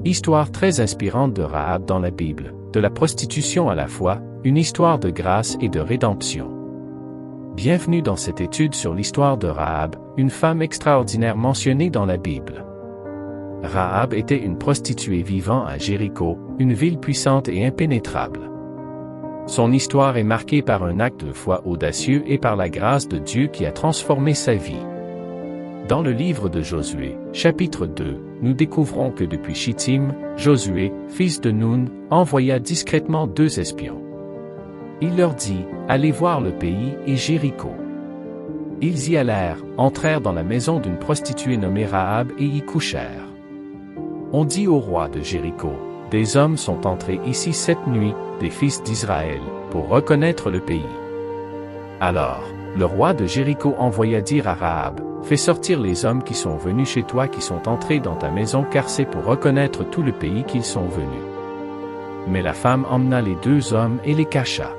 Histoire très inspirante de Rahab dans la Bible, de la prostitution à la fois, une histoire de grâce et de rédemption. Bienvenue dans cette étude sur l'histoire de Rahab, une femme extraordinaire mentionnée dans la Bible. Rahab était une prostituée vivant à Jéricho, une ville puissante et impénétrable. Son histoire est marquée par un acte de foi audacieux et par la grâce de Dieu qui a transformé sa vie. Dans le livre de Josué, chapitre 2, nous découvrons que depuis Chittim, Josué, fils de Nun, envoya discrètement 2 espions. Il leur dit, « Allez voir le pays et Jéricho. » Ils y allèrent, entrèrent dans la maison d'une prostituée nommée Rahab et y couchèrent. On dit au roi de Jéricho, « Des hommes sont entrés ici cette nuit, des fils d'Israël, pour reconnaître le pays. » Alors, le roi de Jéricho envoya dire à Rahab, « Fais sortir les hommes qui sont venus chez toi qui sont entrés dans ta maison car c'est pour reconnaître tout le pays qu'ils sont venus. » Mais la femme emmena les 2 hommes et les cacha.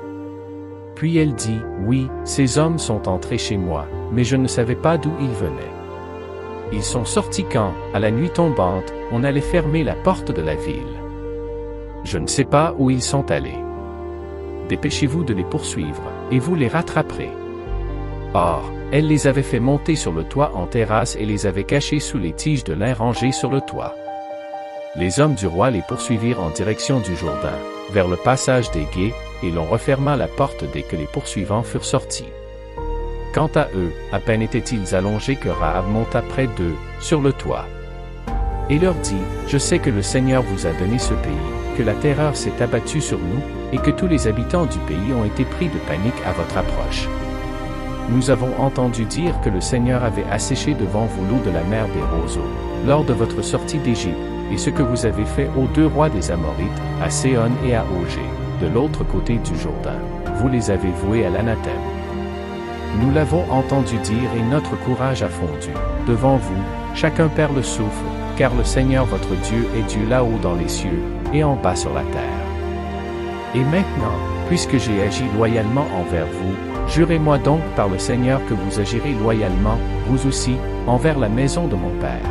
Puis elle dit, « Oui, ces hommes sont entrés chez moi, mais je ne savais pas d'où ils venaient. Ils sont sortis quand, à la nuit tombante, on allait fermer la porte de la ville. Je ne sais pas où ils sont allés. Dépêchez-vous de les poursuivre, et vous les rattraperez. » Or, elle les avait fait monter sur le toit en terrasse et les avait cachés sous les tiges de lin rangées sur le toit. Les hommes du roi les poursuivirent en direction du Jourdain, vers le passage des gués, et l'on referma la porte dès que les poursuivants furent sortis. Quant à eux, à peine étaient-ils allongés que Rahab monta près d'eux, sur le toit. Et leur dit, « Je sais que le Seigneur vous a donné ce pays, que la terreur s'est abattue sur nous, et que tous les habitants du pays ont été pris de panique à votre approche. Nous avons entendu dire que le Seigneur avait asséché devant vous l'eau de la mer des roseaux, lors de votre sortie d'Égypte, et ce que vous avez fait aux 2 rois des Amorites, à Séhon et à Og, de l'autre côté du Jourdain, vous les avez voués à l'anathème. Nous l'avons entendu dire et notre courage a fondu. Devant vous, chacun perd le souffle, car le Seigneur votre Dieu est Dieu là-haut dans les cieux, et en bas sur la terre. Et maintenant, puisque j'ai agi loyalement envers vous, jurez-moi donc par le Seigneur que vous agirez loyalement, vous aussi, envers la maison de mon Père.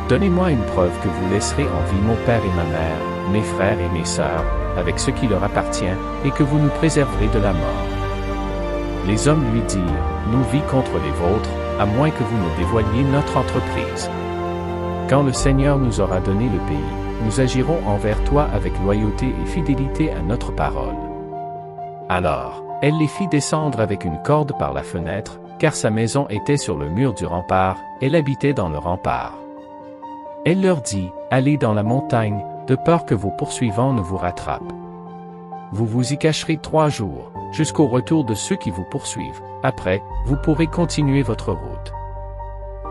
Donnez-moi une preuve que vous laisserez en vie mon Père et ma mère, mes frères et mes sœurs, avec ce qui leur appartient, et que vous nous préserverez de la mort. » Les hommes lui dirent, « Nous vit contre les vôtres, à moins que vous ne dévoiliez notre entreprise. Quand le Seigneur nous aura donné le pays, nous agirons envers toi avec loyauté et fidélité à notre parole. » Alors, elle les fit descendre avec une corde par la fenêtre, car sa maison était sur le mur du rempart, elle habitait dans le rempart. Elle leur dit, « Allez dans la montagne, de peur que vos poursuivants ne vous rattrapent. Vous vous y cacherez 3 jours, jusqu'au retour de ceux qui vous poursuivent. Après, vous pourrez continuer votre route. »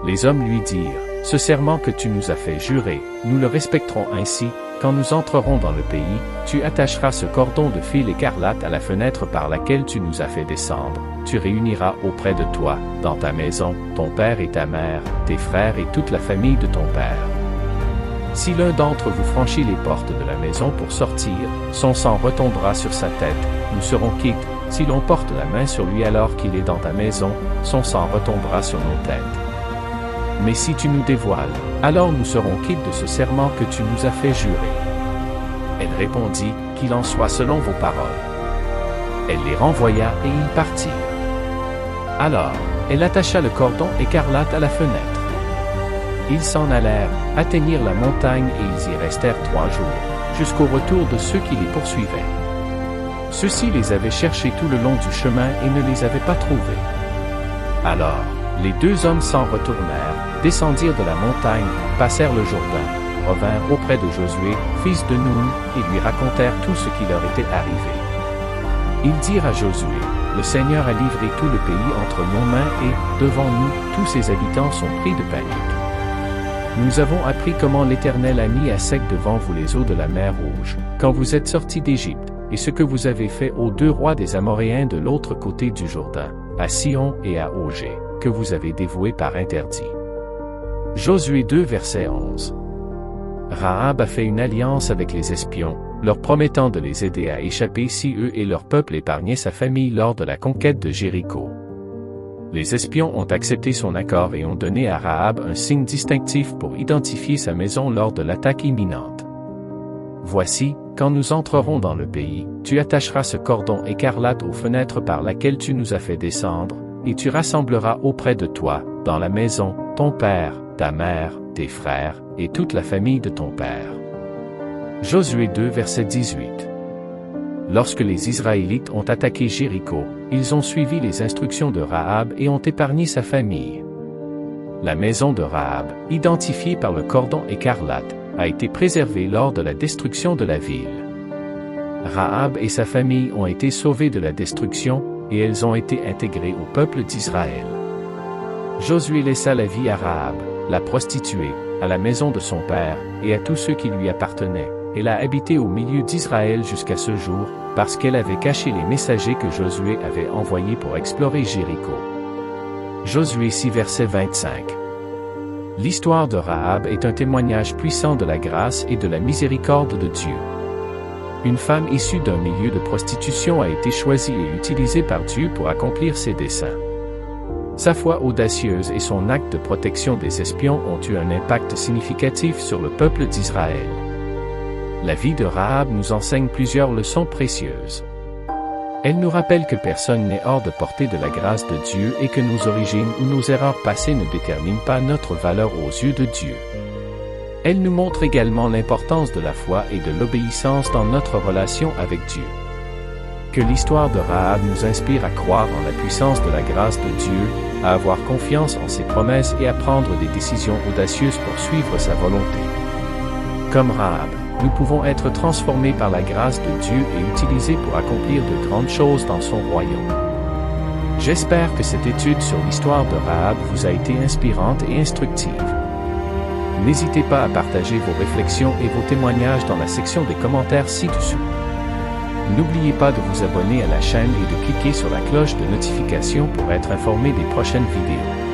Les hommes lui dirent, « Ce serment que tu nous as fait jurer, nous le respecterons ainsi. Quand nous entrerons dans le pays, tu attacheras ce cordon de fil écarlate à la fenêtre par laquelle tu nous as fait descendre. Tu réuniras auprès de toi, dans ta maison, ton père et ta mère, tes frères et toute la famille de ton père. Si l'un d'entre vous franchit les portes de la maison pour sortir, son sang retombera sur sa tête, nous serons quittes. Si l'on porte la main sur lui alors qu'il est dans ta maison, son sang retombera sur nos têtes. Mais si tu nous dévoiles, alors nous serons quittes de ce serment que tu nous as fait jurer. » Elle répondit, « Qu'il en soit selon vos paroles. » Elle les renvoya et ils partirent. Alors, elle attacha le cordon écarlate à la fenêtre. Ils s'en allèrent, atteignirent la montagne et ils y restèrent 3 jours, jusqu'au retour de ceux qui les poursuivaient. Ceux-ci les avaient cherchés tout le long du chemin et ne les avaient pas trouvés. Alors, les 2 hommes s'en retournèrent, descendirent de la montagne, passèrent le Jourdain, revinrent auprès de Josué, fils de Nun, et lui racontèrent tout ce qui leur était arrivé. Ils dirent à Josué, « Le Seigneur a livré tout le pays entre nos mains et, devant nous, tous ses habitants sont pris de panique. Nous avons appris comment l'Éternel a mis à sec devant vous les eaux de la mer Rouge, quand vous êtes sortis d'Égypte, et ce que vous avez fait aux 2 rois des Amoréens de l'autre côté du Jourdain, à Sion et à Og, que vous avez dévoués par interdit. » Josué 2 verset 11. Rahab a fait une alliance avec les espions, leur promettant de les aider à échapper si eux et leur peuple épargnaient sa famille lors de la conquête de Jéricho. Les espions ont accepté son accord et ont donné à Rahab un signe distinctif pour identifier sa maison lors de l'attaque imminente. Voici, quand nous entrerons dans le pays, tu attacheras ce cordon écarlate aux fenêtres par laquelle tu nous as fait descendre, et tu rassembleras auprès de toi, dans la maison, ton père, ta mère, tes frères, et toute la famille de ton père. Josué 2 verset 18. Lorsque les Israélites ont attaqué Jéricho, ils ont suivi les instructions de Rahab et ont épargné sa famille. La maison de Rahab, identifiée par le cordon écarlate, a été préservée lors de la destruction de la ville. Rahab et sa famille ont été sauvées de la destruction, et elles ont été intégrées au peuple d'Israël. Josué laissa la vie à Rahab, la prostituée, à la maison de son père, et à tous ceux qui lui appartenaient. Elle a habité au milieu d'Israël jusqu'à ce jour, parce qu'elle avait caché les messagers que Josué avait envoyés pour explorer Jéricho. Josué 6 verset 25. L'histoire de Rahab est un témoignage puissant de la grâce et de la miséricorde de Dieu. Une femme issue d'un milieu de prostitution a été choisie et utilisée par Dieu pour accomplir ses desseins. Sa foi audacieuse et son acte de protection des espions ont eu un impact significatif sur le peuple d'Israël. La vie de Rahab nous enseigne plusieurs leçons précieuses. Elle nous rappelle que personne n'est hors de portée de la grâce de Dieu et que nos origines ou nos erreurs passées ne déterminent pas notre valeur aux yeux de Dieu. Elle nous montre également l'importance de la foi et de l'obéissance dans notre relation avec Dieu. Que l'histoire de Rahab nous inspire à croire en la puissance de la grâce de Dieu, à avoir confiance en ses promesses et à prendre des décisions audacieuses pour suivre sa volonté. Comme Rahab, nous pouvons être transformés par la grâce de Dieu et utilisés pour accomplir de grandes choses dans son royaume. J'espère que cette étude sur l'histoire de Rahab vous a été inspirante et instructive. N'hésitez pas à partager vos réflexions et vos témoignages dans la section des commentaires ci-dessous. N'oubliez pas de vous abonner à la chaîne et de cliquer sur la cloche de notification pour être informé des prochaines vidéos.